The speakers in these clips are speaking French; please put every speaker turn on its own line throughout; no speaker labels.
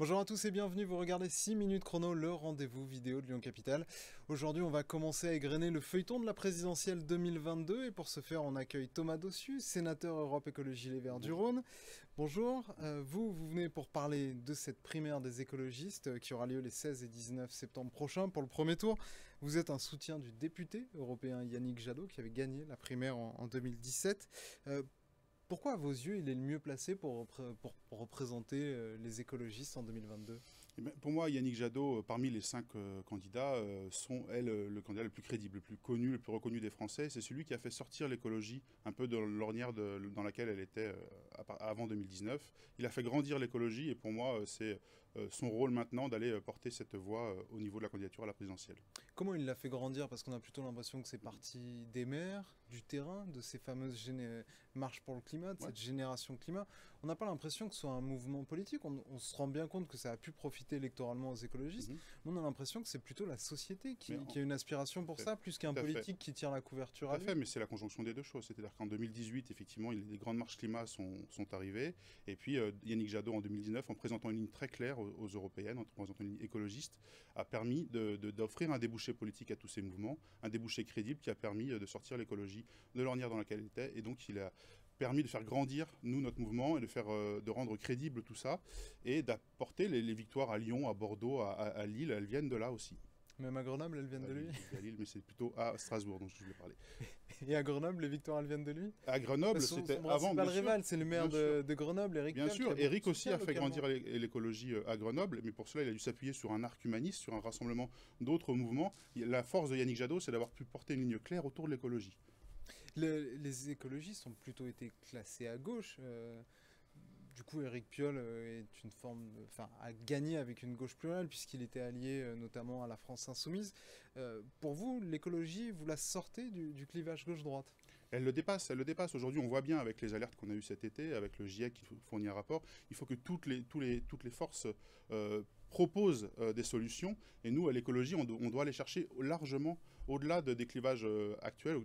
Bonjour à tous et bienvenue, vous regardez 6 minutes chrono, le rendez-vous vidéo de Lyon Capitale. Aujourd'hui on va commencer à égrener le feuilleton de la présidentielle 2022 et pour ce faire on accueille Thomas Dossus, sénateur Europe Écologie Les Verts du Rhône. Bonjour, vous venez pour parler de cette primaire des écologistes qui aura lieu les 16 et 19 septembre prochains pour le premier tour. Vous êtes un soutien du député européen Yannick Jadot qui avait gagné la primaire en 2017. Pourquoi, à vos yeux, il est le mieux placé pour représenter les écologistes en 2022 ?
Eh bien, pour moi, Yannick Jadot, parmi les 5 candidats, le candidat le plus crédible, le plus connu, le plus reconnu des Français. C'est celui qui a fait sortir l'écologie un peu de l'ornière dans laquelle elle était avant 2019. Il a fait grandir l'écologie et pour moi, c'est son rôle maintenant d'aller porter cette voix au niveau de la candidature à la présidentielle.
Comment il l'a fait grandir? Parce qu'on a plutôt l'impression que c'est parti des maires, du terrain, de ces fameuses marches pour le climat, de cette génération climat. On n'a pas l'impression que ce soit un mouvement politique. On se rend bien compte que ça a pu profiter électoralement aux écologistes. Mais on a l'impression que c'est plutôt la société qui a une aspiration pour ça, plus qu'un politique qui tire la couverture à lui.
Tout à fait, mais c'est la conjonction des deux choses. C'est-à-dire qu'en 2018, effectivement, les grandes marches climat sont arrivées. Et puis Yannick Jadot, en 2019, en présentant une ligne très claire aux européennes, en présentant une ligne écologiste, a permis d'offrir un débouché politique à tous ces mouvements, un débouché crédible qui a permis de sortir l'écologie de l'ornière dans laquelle elle était. Et donc, il a permis de faire grandir, nous, notre mouvement, et de rendre crédible tout ça, et d'apporter les victoires à Lyon, à Bordeaux, à Lille, elles viennent de là aussi.
Même à Grenoble, elles viennent de lui.
À Lille, mais c'est plutôt à Strasbourg dont je voulais parler.
Et à Grenoble, les victoires, elles viennent de lui?
À Grenoble, c'était avant.
Son rival, c'est le maire de Grenoble, Eric
Bien
Piolle,
sûr, Eric aussi a fait grandir l'écologie à Grenoble, mais pour cela, il a dû s'appuyer sur un arc humaniste, sur un rassemblement d'autres mouvements. La force de Yannick Jadot, c'est d'avoir pu porter une ligne claire autour de l'écologie.
Les écologistes ont plutôt été classés à gauche. Du coup, Eric Piolle est une forme, a gagné avec une gauche plurale puisqu'il était allié notamment à la France insoumise. Pour vous, l'écologie, vous la sortez du clivage gauche-droite?
Elle le dépasse. Aujourd'hui, on voit bien avec les alertes qu'on a eues cet été, avec le GIEC qui fournit un rapport, il faut que toutes les forces proposent des solutions. Et nous, à l'écologie, on doit aller chercher largement au-delà des clivages actuels,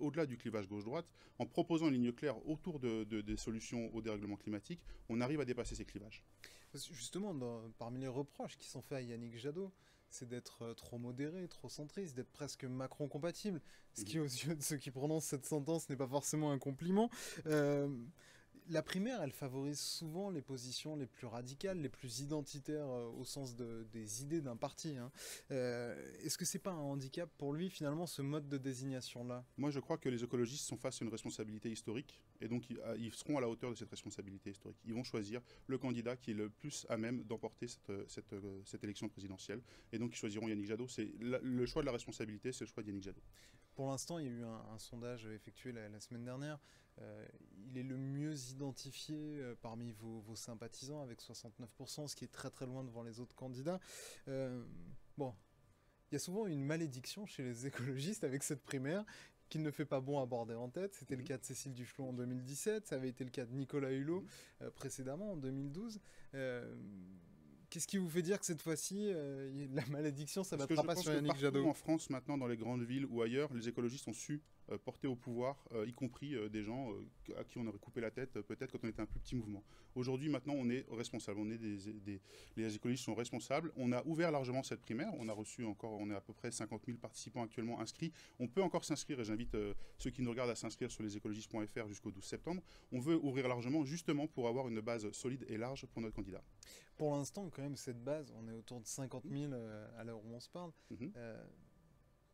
au-delà du clivage gauche-droite. En proposant une ligne claire autour des solutions au dérèglement climatique, on arrive à dépasser ces clivages.
Justement, parmi les reproches qui sont faits à Yannick Jadot, c'est d'être trop modéré, trop centriste, d'être presque Macron-compatible. Ce qui, aux yeux de ceux qui prononcent cette sentence, n'est pas forcément un compliment. La primaire, elle favorise souvent les positions les plus radicales, les plus identitaires au sens des idées d'un parti. Est-ce que c'est pas un handicap pour lui, finalement, ce mode de désignation-là?
Moi, je crois que les écologistes sont face à une responsabilité historique, et donc ils seront à la hauteur de cette responsabilité historique. Ils vont choisir le candidat qui est le plus à même d'emporter cette élection présidentielle, et donc ils choisiront Yannick Jadot. Le choix de la responsabilité, c'est le choix de Yannick Jadot.
Pour l'instant, il y a eu un sondage effectué la semaine dernière. Il est le mieux identifié parmi vos sympathisants, avec 69%, ce qui est très très loin devant les autres candidats. Bon, il y a souvent une malédiction chez les écologistes avec cette primaire qu'il ne fait pas bon aborder en tête. C'était le cas de Cécile Duflot en 2017, ça avait été le cas de Nicolas Hulot précédemment en 2012. Qu'est-ce qui vous fait dire que cette fois-ci, la malédiction, ça ne battra pas sur Yannick Jadot?
En France, maintenant, dans les grandes villes ou ailleurs, les écologistes ont su porter au pouvoir, y compris des gens à qui on aurait coupé la tête, peut-être quand on était un plus petit mouvement. Aujourd'hui, maintenant, on est responsable. Les écologistes sont responsables. On a ouvert largement cette primaire. On est à peu près 50 000 participants actuellement inscrits. On peut encore s'inscrire, et j'invite ceux qui nous regardent à s'inscrire sur lesécologistes.fr jusqu'au 12 septembre. On veut ouvrir largement, justement, pour avoir une base solide et large pour notre candidat.
Pour l'instant, quand même, cette base, on est autour de 50 000 à l'heure où on se parle.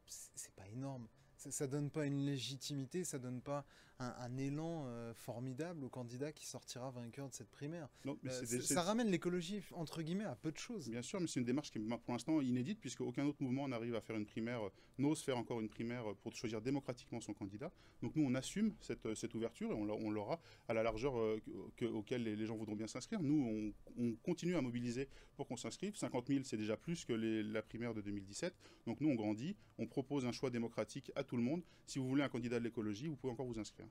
C'est pas énorme. Ça donne pas une légitimité, ça donne pas un élan formidable au candidat qui sortira vainqueur de cette primaire.
Non, mais
ça ramène l'écologie, entre guillemets, à peu de choses.
Bien sûr, mais c'est une démarche qui est pour l'instant inédite, puisque aucun autre mouvement n'arrive à faire une primaire, n'ose faire encore une primaire pour choisir démocratiquement son candidat. Donc nous, on assume cette ouverture, et on l'aura à la largeur auquel les gens voudront bien s'inscrire. Nous, on continue à mobiliser pour qu'on s'inscrive. 50 000, c'est déjà plus que la primaire de 2017. Donc nous, on grandit, on propose un choix démocratique à tout le monde. Si vous voulez un candidat de l'écologie, vous pouvez encore vous inscrire.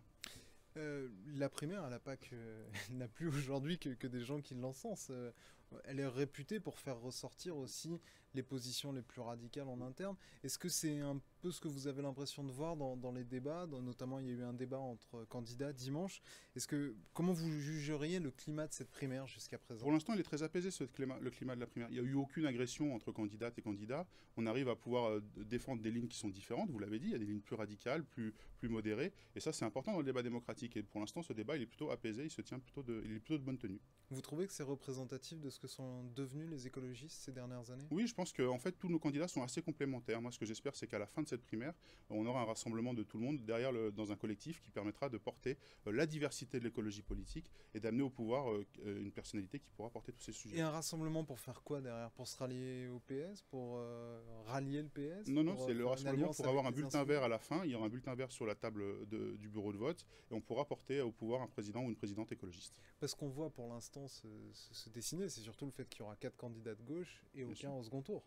La primaire, elle n'a plus aujourd'hui que des gens qui l'encensent. elle est réputée pour faire ressortir aussi les positions les plus radicales en interne. Est-ce que c'est un peu ce que vous avez l'impression de voir dans les débats, notamment il y a eu un débat entre candidats dimanche. Comment vous jugeriez le climat de cette primaire jusqu'à présent?
Pour l'instant, il est très apaisé, le climat de la primaire. Il n'y a eu aucune agression entre candidates et candidats. On arrive à pouvoir défendre des lignes qui sont différentes, vous l'avez dit, il y a des lignes plus radicales, plus modérées. Et ça, c'est important dans le débat démocratique. Et pour l'instant, ce débat, il est plutôt apaisé, il est plutôt de bonne tenue.
Vous trouvez que c'est représentatif de ce que sont devenus les écologistes ces dernières années?
Oui, je pense que en fait, tous nos candidats sont assez complémentaires. Moi, ce que j'espère, c'est qu'à la fin de cette primaire, on aura un rassemblement de tout le monde dans un collectif qui permettra de porter la diversité de l'écologie politique et d'amener au pouvoir une personnalité qui pourra porter tous ces sujets.
Et un rassemblement pour faire quoi derrière? Pour se rallier au PS? Pour rallier le PS?
Non, c'est le rassemblement pour avoir un bulletin vert à la fin. Il y aura un bulletin vert sur la table du bureau de vote et on pourra porter au pouvoir un président ou une présidente écologiste.
Parce qu'on voit pour l'instant se dessiner, c'est surtout le fait qu'il y aura 4 candidats de gauche et aucun au second tour.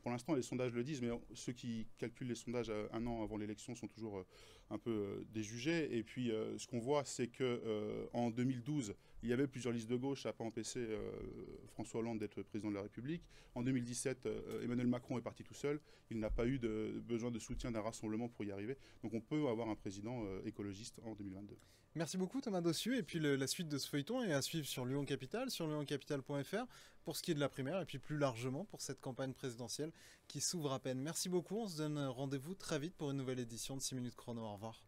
Pour l'instant, les sondages le disent, mais ceux qui calculent les sondages un an avant l'élection sont toujours un peu déjugés. Et puis, ce qu'on voit, c'est qu'en 2012, il y avait plusieurs listes de gauche, ça n'a pas empêché François Hollande d'être président de la République. En 2017, Emmanuel Macron est parti tout seul. Il n'a pas eu besoin de soutien d'un rassemblement pour y arriver. Donc on peut avoir un président écologiste en 2022.
Merci beaucoup Thomas Dossus. Et puis la suite de ce feuilleton est à suivre sur Lyon Capital, sur lyoncapital.fr pour ce qui est de la primaire et puis plus largement pour cette campagne présidentielle qui s'ouvre à peine. Merci beaucoup. On se donne rendez-vous très vite pour une nouvelle édition de 6 minutes chrono. Au revoir.